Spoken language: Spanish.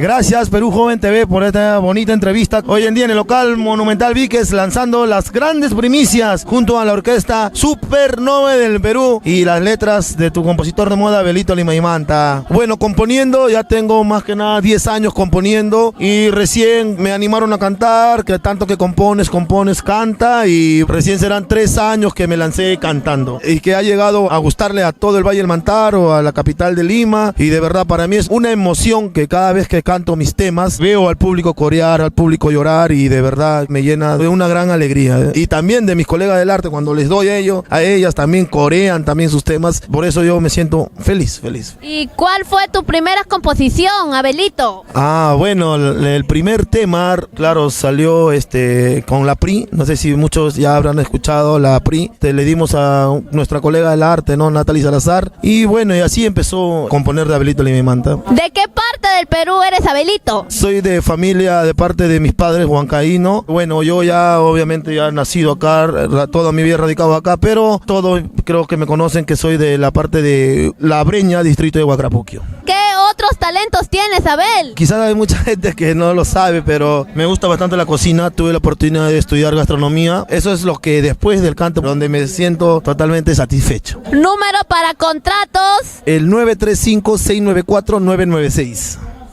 Gracias Perú Joven TV por esta bonita entrevista. Hoy en día en el local Monumental Víquez lanzando las grandes primicias junto a la orquesta Supernova del Perú y las letras de tu compositor de moda Abelito Lima y Manta. Bueno, componiendo, ya tengo más que nada 10 años componiendo y recién me animaron a cantar, que tanto que compones, canta, y recién serán 3 años que me lancé cantando y que ha llegado a gustarle a todo el Valle del Mantaro, a la capital de Lima, y de verdad para mí es una emoción que cada vez que canto mis temas veo al público corear, al público llorar, y de verdad me llena de una gran alegría. Y también de mis colegas del arte, cuando les doy a ellas también corean también sus temas, por eso yo me siento feliz. ¿Y cuál fue tu primera composición, Abelito? Bueno, el primer tema, claro, salió con la PRI, no sé si muchos ya habrán escuchado la PRI, le dimos a nuestra colega del arte, ¿no? Natalie Salazar, y bueno, y así empezó a componer de Abelito Lima y Manta. ¿De qué parte del Perú eres, Abelito? Soy de familia, de parte de mis padres huancaíno. Bueno, yo ya obviamente ya he nacido acá, toda mi vida he radicado acá, pero todos creo que me conocen que soy de la parte de La Breña, distrito de Huacrapuquio. ¿Qué otros talentos tienes, Abel? Quizás hay mucha gente que no lo sabe, pero me gusta bastante la cocina. Tuve la oportunidad de estudiar gastronomía. Eso es lo que después del canto, donde me siento totalmente satisfecho. Número para contratos. El 935-694-996.